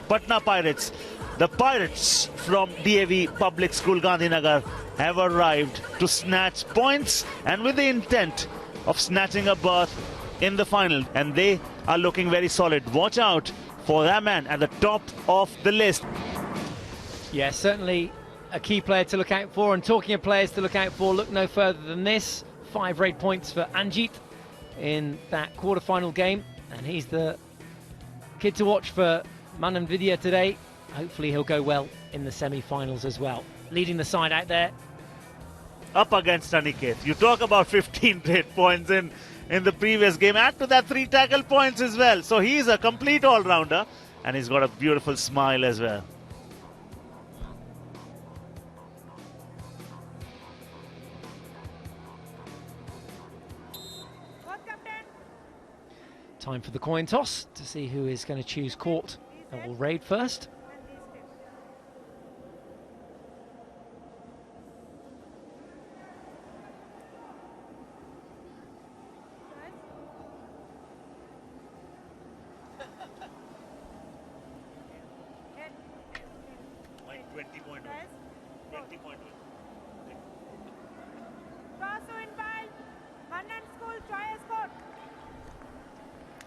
Patna Pirates. The Pirates from DAV Public School, Gandhinagar, have arrived to snatch points and with the intent of snatching a berth in the final. And they are looking very solid. Watch out for that man at the top of the list. Yeah, certainly a key player to look out for. And talking of players to look out for, look no further than this. 5 raid points for Anjit in that quarter-final game. And he's the kid to watch for Manan Vidya today. Hopefully he'll go well in the semi-finals as well. Leading the side out there. Up against Aniket. You talk about 15 raid points in the previous game. Add to that 3 tackle points as well. So he's a complete all-rounder. And he's got a beautiful smile as well. Time for the coin toss to see who is going to choose court and will raid first.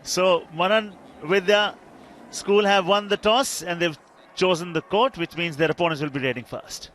So Manan Vidya School have won the toss and they've chosen the court, which means their opponents will be raiding first.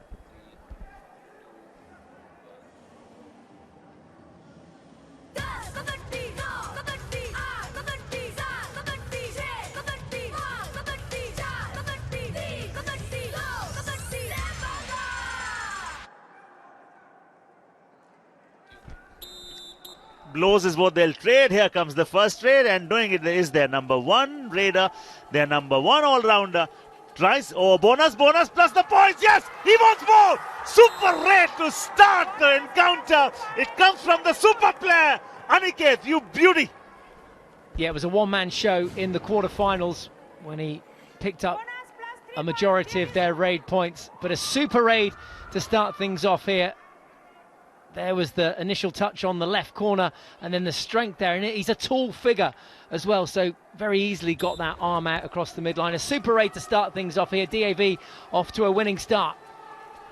Blows is what they'll trade. Here comes the first trade, and doing it is their number 1 raider, their number 1 all-rounder. Tries, bonus plus the points. Yes, he wants more. Super raid to start the encounter. It comes from the super player, Aniket, you beauty. Yeah, it was a one-man show in the quarterfinals when he picked up a majority of their raid points, but a super raid to start things off here. There was the initial touch on the left corner and then the strength there. And he's a tall figure as well, so very easily got that arm out across the midline. A super raid to start things off here. DAV off to a winning start.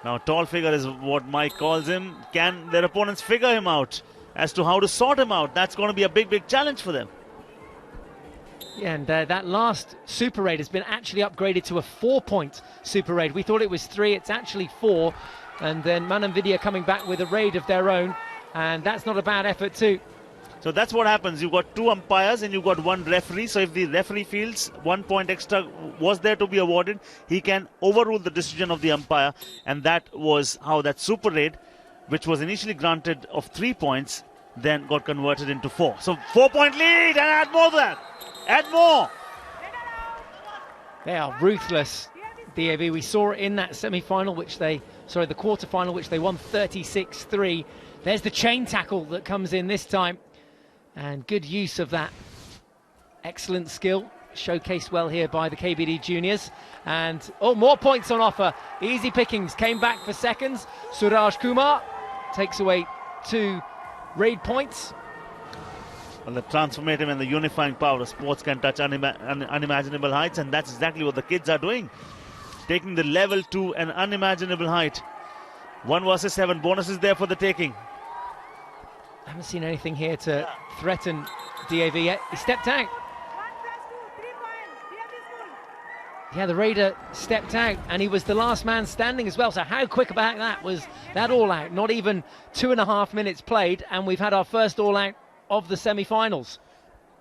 Now, tall figure is what Mike calls him. Can their opponents figure him out as to how to sort him out? That's going to be a big challenge for them. Yeah, and that last super raid has been actually upgraded to a 4-point super raid. We thought it was 3, it's actually 4. And then Manan Vidya coming back with a raid of their own, and that's not a bad effort too. So that's what happens. You've got 2 umpires and you've got 1 referee. So if the referee feels 1 point extra was there to be awarded, he can overrule the decision of the umpire. And that was how that super raid, which was initially granted of 3 points, then got converted into 4. So 4-point lead, and add more to that. Add more. They are ruthless, DAV. We saw it in that semi-final, the quarter-final, which they won 36-3. There's the chain tackle that comes in this time. And good use of that excellent skill, showcased well here by the KBD juniors. And, more points on offer. Easy pickings, came back for seconds. Suraj Kumar takes away 2 raid points. Well, the transformative and the unifying power of sports can touch unimaginable heights, and that's exactly what the kids are doing. Taking the level to an unimaginable height. 1 versus 7. Bonus is there for the taking. I haven't seen anything here to threaten DAV yet. He stepped out. 1 + 2, 3 points. Yeah, the raider stepped out, and he was the last man standing as well. So how quick about that was that all out? Not even 2.5 minutes played, and we've had our first all out of the semi-finals.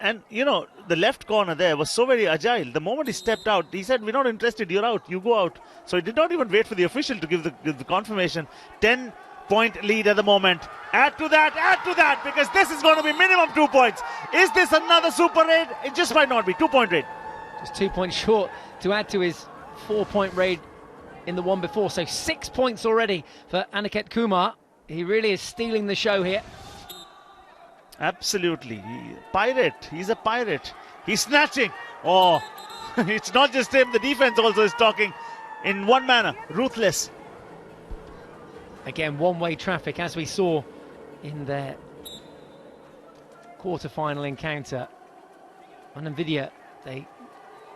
And, the left corner there was so very agile. The moment he stepped out, he said, "We're not interested, you're out, you go out." So he did not even wait for the official to give the confirmation. 10-point lead at the moment. Add to that, because this is going to be minimum 2 points. Is this another super raid? It just might not be. 2-point raid. Just 2 points short to add to his 4-point raid in the one before. So 6 points already for Aniket Kumar. He really is stealing the show here. Absolutely. He's a pirate. He's snatching. It's not just him. The defense also is talking in one manner. Ruthless. Again, one-way traffic, as we saw in their quarter-final encounter. On Nvidia, they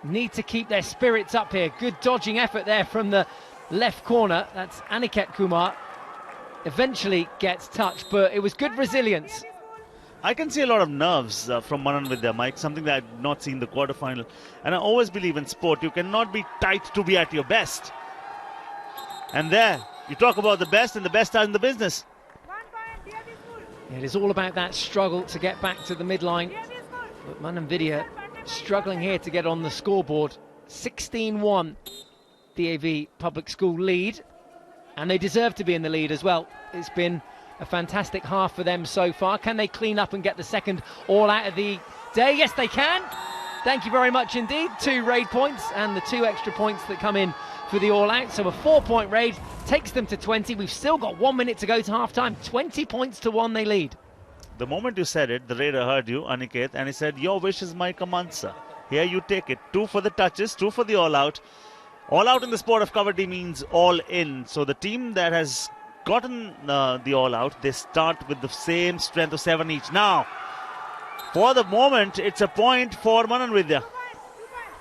need to keep their spirits up here. Good dodging effort there from the left corner. That's Aniket Kumar. Eventually gets touched, but it was good resilience. I can see a lot of nerves from Manan Vidya, Mike, something that I've not seen in the quarterfinal. And I always believe in sport, you cannot be tight to be at your best. And there, you talk about the best, and the best are in the business. 1 point, DAB school. It is all about that struggle to get back to the midline. DAB school. But Manan Vidya struggling here to get on the scoreboard. 16-1 DAV Public School lead. And they deserve to be in the lead as well. It's been a fantastic half for them so far. Can they clean up and get the second all out of the day? Yes, they can. Thank you very much indeed. 2 raid points and the 2 extra points that come in for the all out. So a 4-point raid takes them to 20. We've still got 1 minute to go to half time. 20 points to 1 they lead. The moment you said it, the raider heard you, Aniket, and he said, your wish is my command, sir. Here you take it. 2 for the touches, 2 for the all out. All out in the sport of Kabaddi means all in. So the team that has gotten the all out, they start with the same strength of 7 each. Now, for the moment, it's a point for Manan Vidya.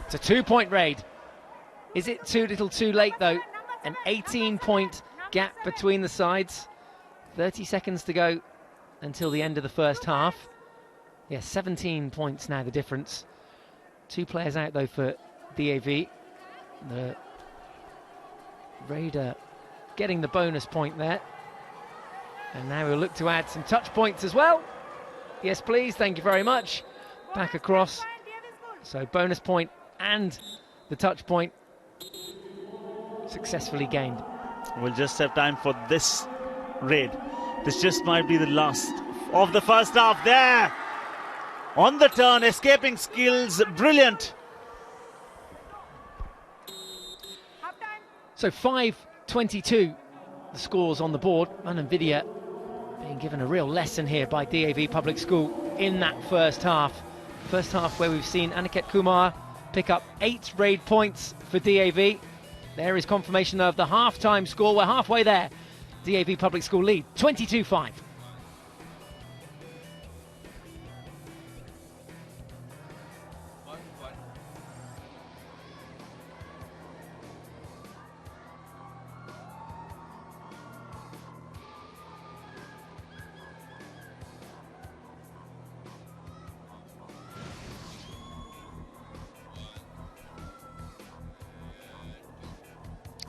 It's a 2-point raid. Is it too little too late though? An 18-point gap between the sides. 30 seconds to go until the end of the first half. Yeah, 17 points now the difference. 2 players out though for DAV. The raider getting the bonus point there. And now we'll look to add some touch points as well. Yes, please. Thank you very much. Back across. So bonus point and the touch point successfully gained. We'll just have time for this raid. This just might be the last of the first half. There! On the turn, escaping skills, brilliant. So 5-22 the scores on the board. Manan Vidya being given a real lesson here by DAV Public School in that first half. First half where we've seen Aniket Kumar pick up 8 raid points for DAV. There is confirmation of the half-time score. We're halfway there. DAV Public School lead, 22-5.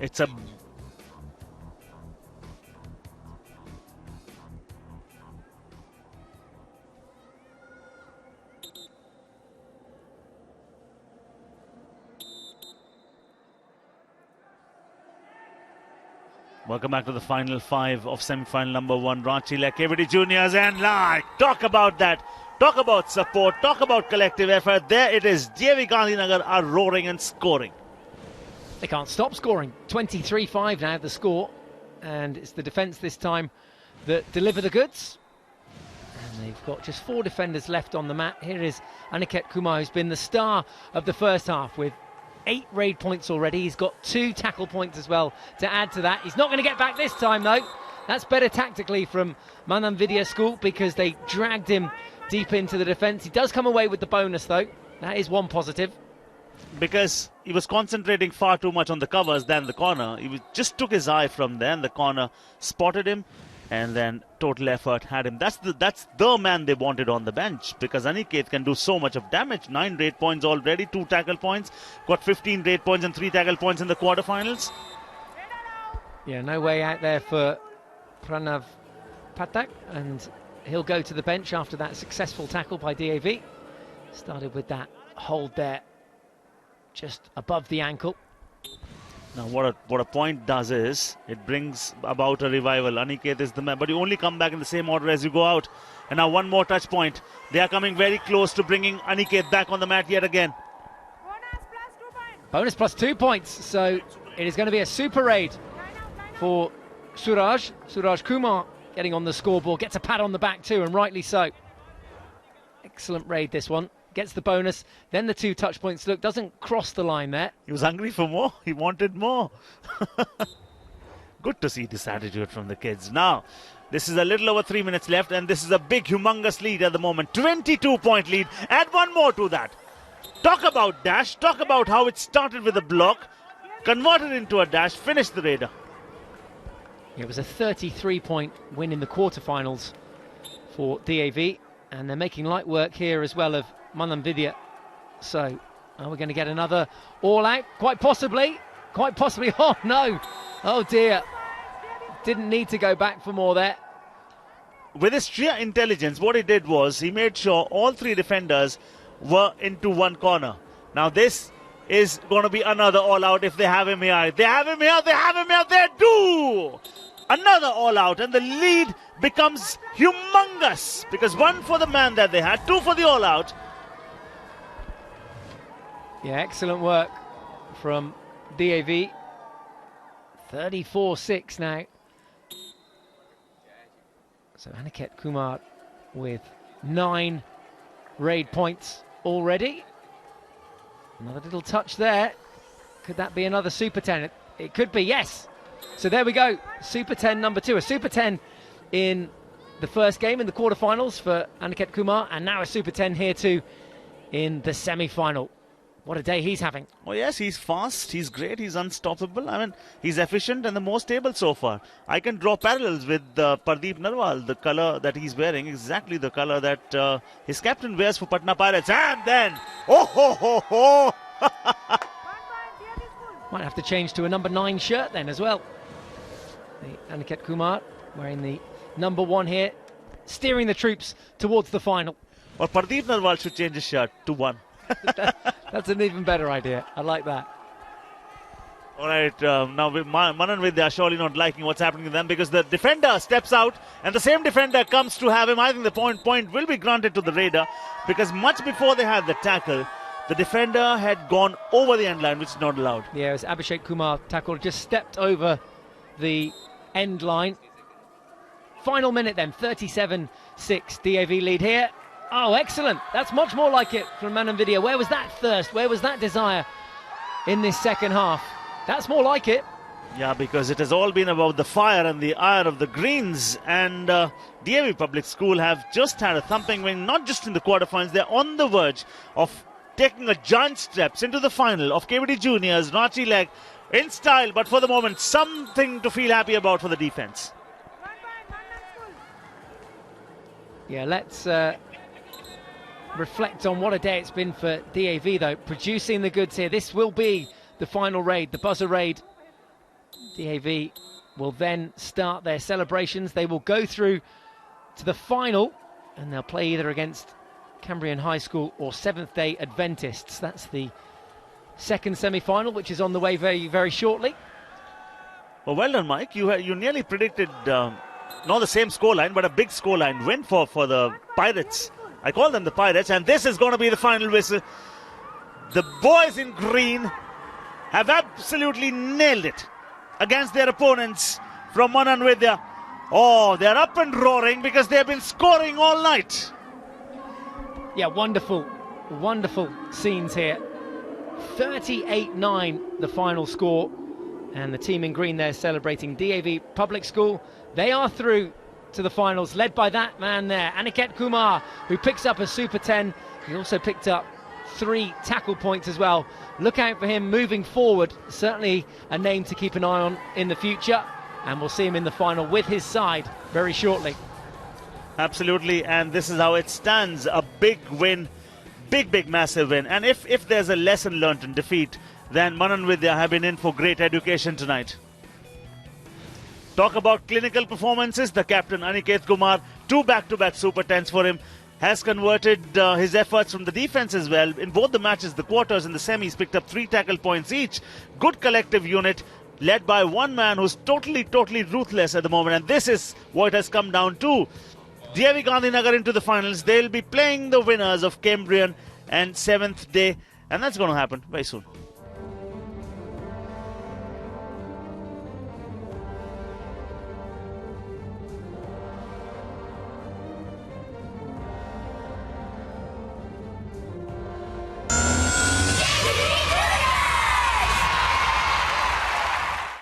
It's a welcome back to the final 5 of semi-final number 1, Ranchi Kabaddi Juniors, and like, talk about that, talk about support, talk about collective effort. There it is. DAV Gandhinagar are roaring and scoring. They can't stop scoring. 23-5 now the score, and it's the defence this time that deliver the goods. And they've got just 4 defenders left on the mat. Here is Aniket Kumar, who's been the star of the first half with 8 raid points already. He's got 2 tackle points as well to add to that. He's not going to get back this time though. That's better tactically from Manan Vidya School because they dragged him deep into the defence. He does come away with the bonus though. That is one positive. Because he was concentrating far too much on the covers than the corner. Just took his eye from there, and the corner spotted him, and then total effort had him. That's the man they wanted on the bench, because Aniket can do so much of damage. 9 raid points already, 2 tackle points, got 15 raid points and 3 tackle points in the quarterfinals. Yeah, no way out there for Pranav Patak, and he'll go to the bench after that successful tackle by DAV. Started with that hold there just above the ankle. Now what a point does is it brings about a revival. Aniket is the man, but you only come back in the same order as you go out. And now one more touch point. They are coming very close to bringing Aniket back on the mat yet again. Bonus plus 2 points. So it is going to be a super raid for Suraj Kumar, getting on the scoreboard, gets a pat on the back too, and rightly so. Excellent raid this one. Gets the bonus, then the 2 touch points. Look, doesn't cross the line there. He was hungry for more. He wanted more. Good to see this attitude from the kids. Now, this is a little over 3 minutes left, and this is a big, humongous lead at the moment. 22-point lead. Add one more to that. Talk about dash. Talk about how it started with a block, converted into a dash, finished the raider. It was a 33-point win in the quarterfinals for DAV, and they're making light work here as well of Manan Vidya. So, are we going to get another all-out? Quite possibly. Quite possibly. Oh, no. Oh, dear. Didn't need to go back for more there. With his sheer intelligence, what he did was he made sure all three defenders were into one corner. Now, this is going to be another all-out if they have him here. They have him here. They have him here. They do! Another all-out, and the lead becomes humongous because one for the man that they had, two for the all-out. Yeah, excellent work from DAV. 34-6 now. So Aniket Kumar with 9 raid points already. Another little touch there. Could that be another Super 10? It could be, yes. So there we go. Super 10 number 2. A Super 10 in the first game in the quarterfinals for Aniket Kumar, and now a Super 10 here too in the semi-final. What a day he's having. Oh yes, he's fast, he's great, he's unstoppable. I mean, he's efficient and the most stable so far. I can draw parallels with Pardeep Narwal, the colour that he's wearing, exactly the colour that his captain wears for Patna Pirates. And then, oh ho ho ho! Might have to change to a number 9 shirt then as well. The Aniket Kumar wearing the number 1 here, steering the troops towards the final. Or Pardeep Narwal should change his shirt to 1. That's an even better idea. I like that. All right, now Manan Vidya are surely not liking what's happening to them because the defender steps out and the same defender comes to have him. I think the point will be granted to the raider because much before they had the tackle, the defender had gone over the end line, which is not allowed. Yeah, it was Abhishek Kumar tackle, just stepped over the end line. Final minute then, 37-6, DAV lead here. Oh, excellent. That's much more like it from Manan Vidya. Where was that thirst? Where was that desire in this second half? That's more like it. Yeah, because it has all been about the fire and the ire of the Greens. And DAV Public School have just had a thumping win, not just in the quarterfinals. They're on the verge of taking a giant steps into the final of KBD Juniors, Ranchi leg, in style. But for the moment, something to feel happy about for the defense. Yeah, let's reflect on what a day it's been for DAV, though, producing the goods here. This will be the final raid, the buzzer raid. DAV will then start their celebrations. They will go through to the final, and they'll play either against Cambrian High School or Seventh Day Adventists. That's the second semi-final, which is on the way very, very shortly. Well done, Mike. You nearly predicted not the same scoreline, but a big scoreline win for the Pirates. I call them the Pirates, and this is going to be the final whistle. The boys in green have absolutely nailed it against their opponents from Manan Vidya. Oh, they're up and roaring because they've been scoring all night. Yeah, wonderful, wonderful scenes here. 38-9 the final score, and the team in green there celebrating. DAV Public School, they are through to the finals, led by that man there, Aniket Kumar, who picks up a Super 10. He also picked up 3 tackle points as well. Look out for him moving forward. Certainly a name to keep an eye on in the future, and we'll see him in the final with his side very shortly. Absolutely, and this is how it stands. A big win, big massive win. And if there's a lesson learnt in defeat, then Manan Vidya have been in for great education tonight. Talk about clinical performances. The captain Aniket Kumar, 2 back-to-back Super 10s for him, has converted his efforts from the defense as well. In both the matches, the quarters and the semis, picked up 3 tackle points each. Good collective unit led by one man who's totally ruthless at the moment. And this is what it has come down to. DAV Gandhinagar into the finals. They'll be playing the winners of Cambrian and 7th Day. And that's going to happen very soon.